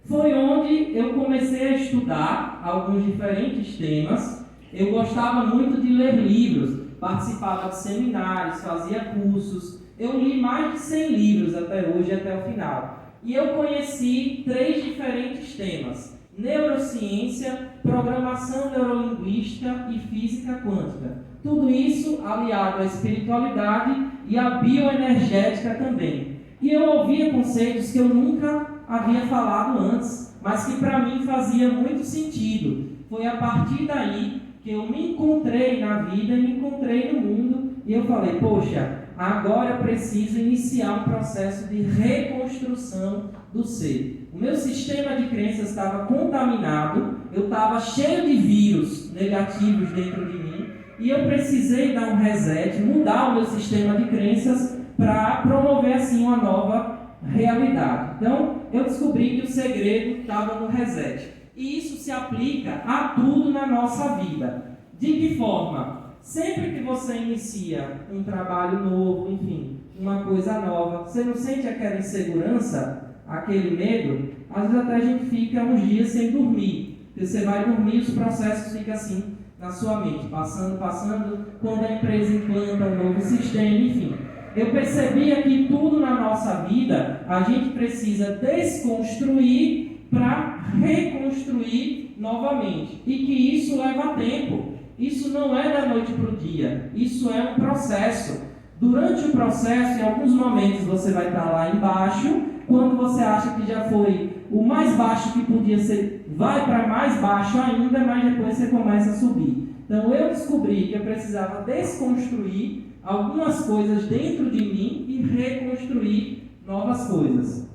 Foi onde eu comecei a estudar alguns diferentes temas. Eu gostava muito de ler livros, participava de seminários, fazia cursos. Eu li mais de 100 livros até hoje, até o final. E eu conheci 3 diferentes temas: neurociência, programação neurolinguística e física quântica. Tudo isso aliado à espiritualidade e à bioenergética também. E eu ouvia conceitos que eu nunca havia falado antes, mas que para mim fazia muito sentido. Foi a partir daí que eu me encontrei na vida, me encontrei no mundo, e eu falei: poxa, agora eu preciso iniciar um processo de reconstrução do ser. O meu sistema de crenças estava contaminado, eu estava cheio de vírus negativos dentro de mim, e eu precisei dar um reset, mudar o meu sistema de crenças para promover assim uma nova realidade. Então, eu descobri que o segredo estava no reset. E isso se aplica a tudo na nossa vida. De que forma? Sempre que você inicia um trabalho novo, enfim, uma coisa nova, você não sente aquela insegurança, aquele medo? Às vezes até a gente fica uns dias sem dormir. Porque você vai dormir e os processos ficam assim na sua mente, passando, quando a empresa implanta um novo sistema, enfim. Eu percebia que tudo na nossa vida a gente precisa desconstruir para reconstruir novamente. E que isso leva tempo. Isso não é da noite para o dia. Isso é um processo. Durante o processo, em alguns momentos você vai estar lá embaixo. Quando você acha que já foi o mais baixo que podia ser, vai para mais baixo ainda, mas depois você começa a subir. Então eu descobri que eu precisava desconstruir algumas coisas dentro de mim e reconstruir novas coisas.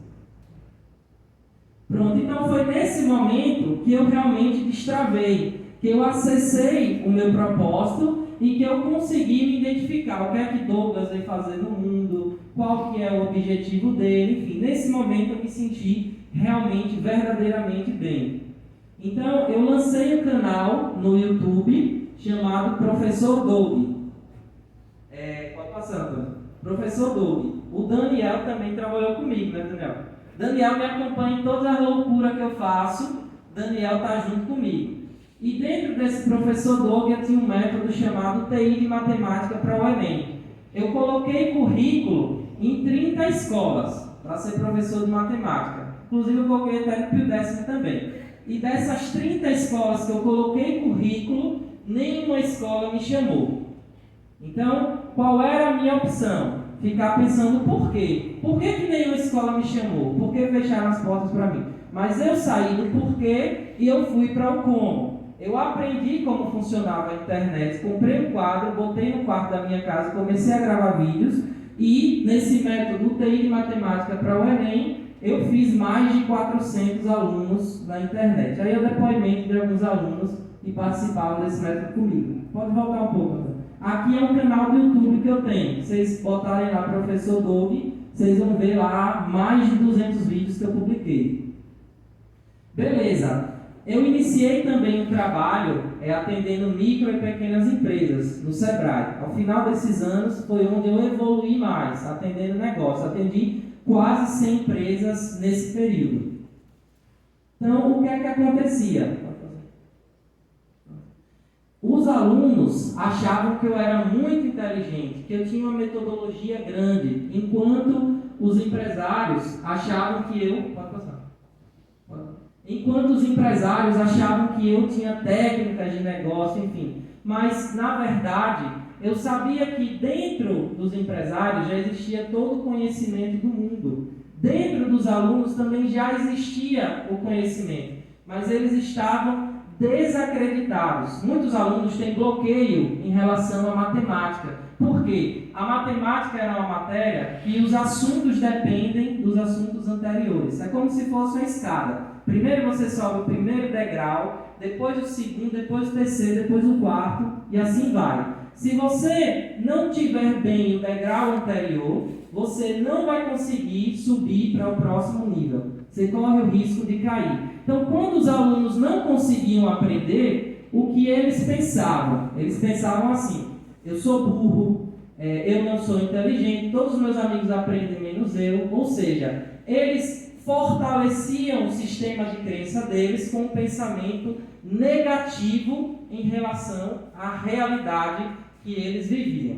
Pronto, então foi nesse momento que eu realmente destravei, que eu acessei o meu propósito e que eu consegui me identificar o que é que Douglas vem fazer no mundo, qual que é o objetivo dele, enfim, nesse momento eu me senti realmente, verdadeiramente bem. Então eu lancei um canal no YouTube chamado Professor Doug. Pode passar, Antônio. Professor Doug. O Daniel também trabalhou comigo, né, Daniel? Daniel me acompanha em todas as loucuras que eu faço. Daniel está junto comigo. E dentro desse Professor Doug eu tinha um método chamado TI de Matemática para o Enem. Eu coloquei currículo em 30 escolas para ser professor de matemática. Inclusive eu coloquei até no Pio Décimo também. E dessas 30 escolas que eu coloquei currículo, nenhuma escola me chamou. Então, qual era a minha opção? Ficar pensando por quê? Por que nenhuma escola me chamou? Por que fecharam as portas para mim? Mas eu saí do porquê e eu fui para o como. Eu aprendi como funcionava a internet, comprei um quadro, botei no quarto da minha casa, comecei a gravar vídeos e nesse método TI de Matemática para o Enem, eu fiz mais de 400 alunos na internet. Aí eu depoimento de alguns alunos que participavam desse método comigo. Pode voltar um pouco, Antônio. Aqui é um canal do YouTube que eu tenho. Vocês botarem lá Professor Doug, vocês vão ver lá mais de 200 vídeos que eu publiquei. Beleza. Eu iniciei também um trabalho atendendo micro e pequenas empresas no Sebrae. Ao final desses anos foi onde eu evoluí mais, atendendo negócio. Atendi quase 100 empresas nesse período. Então, o que é que acontecia? Os alunos achavam que eu era muito inteligente, que eu tinha uma metodologia grande, enquanto os empresários achavam que eu... Enquanto os empresários achavam que eu tinha técnicas de negócio, enfim. Mas, na verdade, eu sabia que dentro dos empresários já existia todo o conhecimento do mundo. Dentro dos alunos também já existia o conhecimento, mas eles estavam desacreditados. Muitos alunos têm bloqueio em relação à matemática. Por quê? A matemática era uma matéria que os assuntos dependem dos assuntos anteriores. É como se fosse uma escada. Primeiro você sobe o primeiro degrau, depois o segundo, depois o terceiro, depois o quarto, e assim vai. Se você não tiver bem o degrau anterior, você não vai conseguir subir para o próximo nível. Você corre o risco de cair. Então, quando os alunos não conseguiam aprender, o que eles pensavam? Eles pensavam assim: eu sou burro, eu não sou inteligente, todos os meus amigos aprendem menos eu. Ou seja, eles fortaleciam o sistema de crença deles com um pensamento negativo em relação à realidade que eles viviam.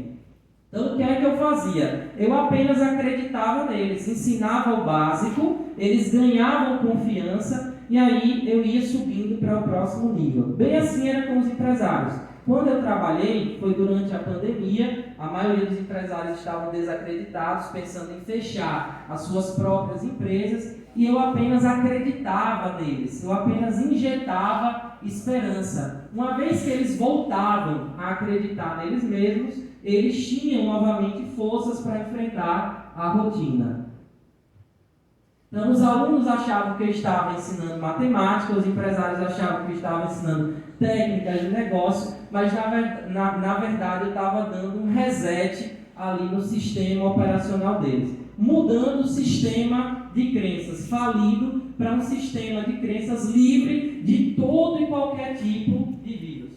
Então, o que é que eu fazia? Eu apenas acreditava neles, ensinava o básico, eles ganhavam confiança e aí eu ia subindo para o próximo nível. Bem assim era com os empresários. Quando eu trabalhei, foi durante a pandemia, a maioria dos empresários estavam desacreditados, pensando em fechar as suas próprias empresas, e eu apenas acreditava neles, eu apenas injetava esperança. Uma vez que eles voltavam a acreditar neles mesmos, eles tinham novamente forças para enfrentar a rotina. Então, os alunos achavam que eu estava ensinando matemática, os empresários achavam que eu estava ensinando técnicas de negócio, mas na verdade eu estava dando um reset ali no sistema operacional deles, mudando o sistema de crenças falido para um sistema de crenças livre de todo e qualquer tipo de vírus.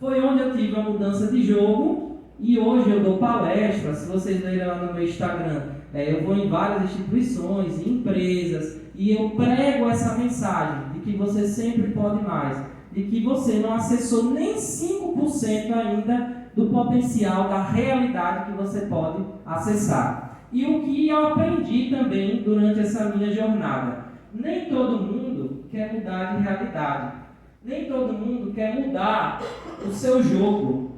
Foi onde eu tive a mudança de jogo e hoje eu dou palestras. Se vocês lerem lá no meu Instagram, eu vou em várias instituições, em empresas, e eu prego essa mensagem de que você sempre pode mais, de que você não acessou nem 5% ainda do potencial, da realidade que você pode acessar. E o que eu aprendi também durante essa minha jornada? nem todo mundo quer mudar de realidade. Nem todo mundo quer mudar o seu jogo.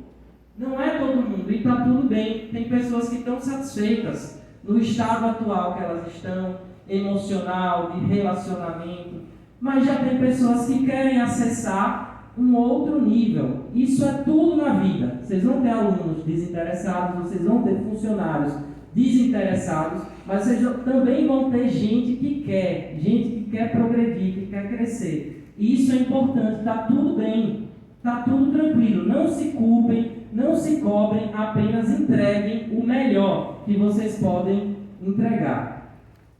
Não é todo mundo, e está tudo bem. Tem pessoas que estão satisfeitas no estado atual que elas estão, emocional, de relacionamento, mas já tem pessoas que querem acessar um outro nível. Isso é tudo na vida. Vocês vão ter alunos desinteressados, vocês vão ter funcionários desinteressados, mas vocês também vão ter gente que quer progredir, que quer crescer. E isso é importante, está tudo bem, está tudo tranquilo. Não se culpem, não se cobrem, apenas entreguem o melhor que vocês podem entregar.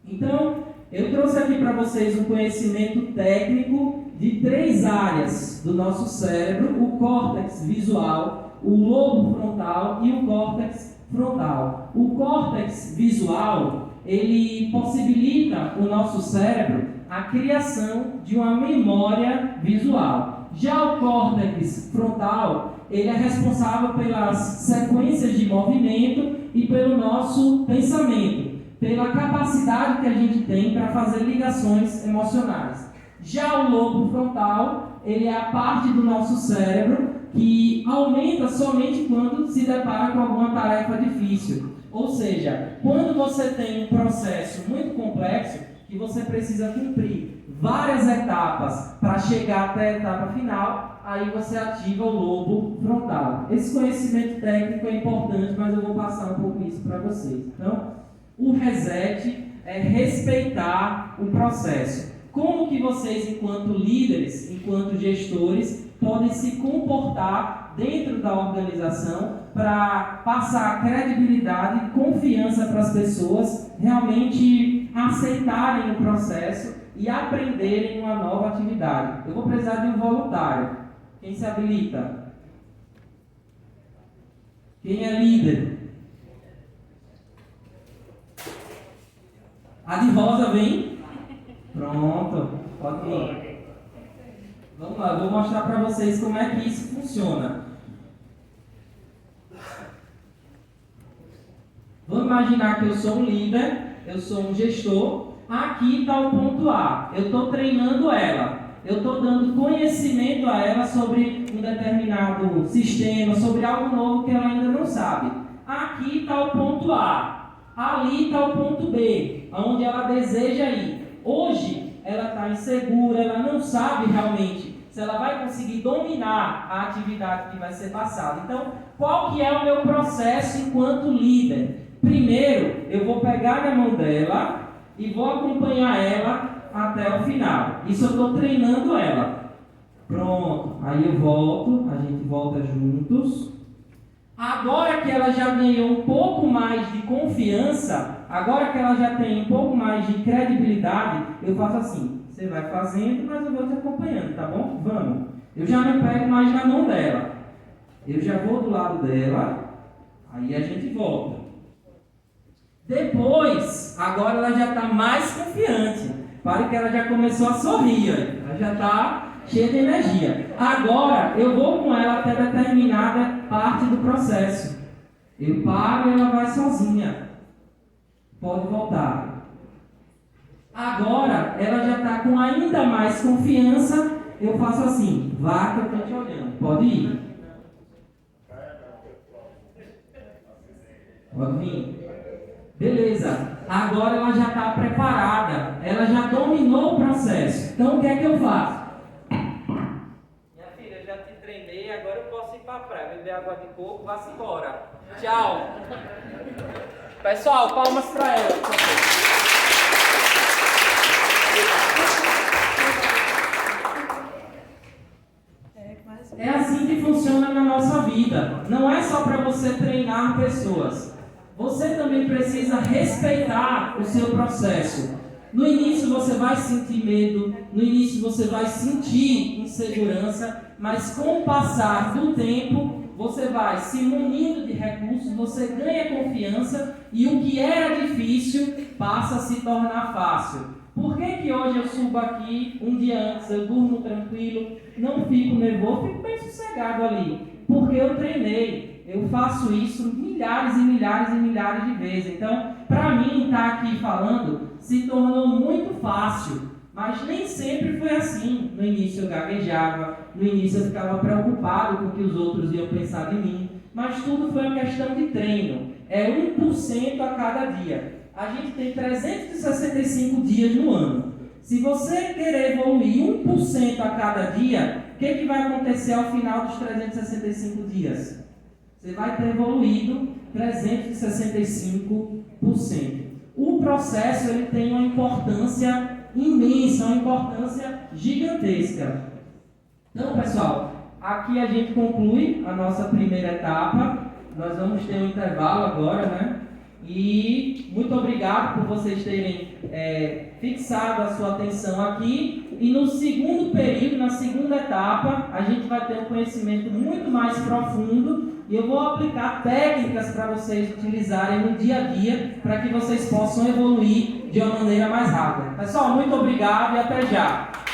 Então, eu trouxe aqui para vocês um conhecimento técnico de 3 áreas do nosso cérebro: o córtex visual, o lobo frontal e o córtex frontal. O córtex visual, ele possibilita o nosso cérebro a criação de uma memória visual. Já o córtex frontal, ele é responsável pelas sequências de movimento e pelo nosso pensamento, pela capacidade que a gente tem para fazer ligações emocionais. Já o lobo frontal, ele é a parte do nosso cérebro que aumenta somente quando se depara com alguma tarefa difícil. Ou seja, quando você tem um processo muito complexo, que você precisa cumprir várias etapas para chegar até a etapa final, aí você ativa o lobo frontal. Esse conhecimento técnico é importante, mas eu vou passar um pouco isso para vocês. Então, o reset é respeitar o processo. Como que vocês, enquanto líderes, enquanto gestores, podem se comportar dentro da organização para passar credibilidade e confiança para as pessoas realmente aceitarem o processo e aprenderem uma nova atividade. Eu vou precisar de um voluntário. Quem se habilita? Quem é líder? A de rosa vem? Pronto, pode ir. Vamos lá, vou mostrar para vocês como é que isso funciona. Vamos imaginar que eu sou um líder, eu sou um gestor. Aqui está o ponto A. Eu estou treinando ela. Eu estou dando conhecimento a ela sobre um determinado sistema, sobre algo novo que ela ainda não sabe. Aqui está o ponto A. Ali está o ponto B, onde ela deseja ir. Hoje, ela está insegura, ela não sabe realmente se ela vai conseguir dominar a atividade que vai ser passada. Então, qual que é o meu processo enquanto líder? Primeiro, eu vou pegar na mão dela e vou acompanhar ela até o final. Isso eu estou treinando ela. Pronto, aí eu volto, a gente volta juntos. Agora que ela já ganhou um pouco mais de confiança, agora que ela já tem um pouco mais de credibilidade, eu faço assim: você vai fazendo, mas eu vou te acompanhando, tá bom? Vamos. Eu já não pego mais na mão dela. Eu já vou do lado dela, aí a gente volta. Depois, agora ela já está mais confiante. Para que ela já começou a sorrir, ela já está cheia de energia. Agora eu vou com ela até determinada parte do processo. Eu paro e ela vai sozinha. Pode voltar. Agora ela já está com ainda mais confiança. Eu faço assim: vá que eu estou te olhando. Pode ir. Pode vir. Beleza, agora ela já está preparada, ela já dominou o processo. Então o que é que eu faço? Minha filha, eu já te treinei, agora eu posso ir para a praia, beber água de coco, vá-se embora. Tchau. Pessoal, palmas para ela. É assim que funciona na nossa vida. Não é só para você treinar pessoas. Você também precisa respeitar o seu processo. No início você vai sentir medo, no início você vai sentir insegurança, mas com o passar do tempo, você vai se munindo de recursos, você ganha confiança e o que era difícil passa a se tornar fácil. Por que hoje eu subo aqui um dia antes, eu durmo tranquilo, não fico nervoso, fico bem sossegado ali? Porque eu treinei. Eu faço isso milhares e milhares e milhares de vezes. Então, para mim, estar aqui falando se tornou muito fácil. Mas nem sempre foi assim. No início eu gaguejava, no início eu ficava preocupado com o que os outros iam pensar de mim, mas tudo foi uma questão de treino. É 1% a cada dia. A gente tem 365 dias no ano. Se você querer evoluir 1% a cada dia, o que vai acontecer ao final dos 365 dias? Você vai ter evoluído 365%. O processo ele tem uma importância imensa, uma importância gigantesca. Então, pessoal, aqui a gente conclui a nossa primeira etapa. Nós vamos ter um intervalo agora, né? E muito obrigado por vocês terem fixado a sua atenção aqui. E no segundo período, na segunda etapa, a gente vai ter um conhecimento muito mais profundo e eu vou aplicar técnicas para vocês utilizarem no dia a dia para que vocês possam evoluir de uma maneira mais rápida. Pessoal, muito obrigado e até já!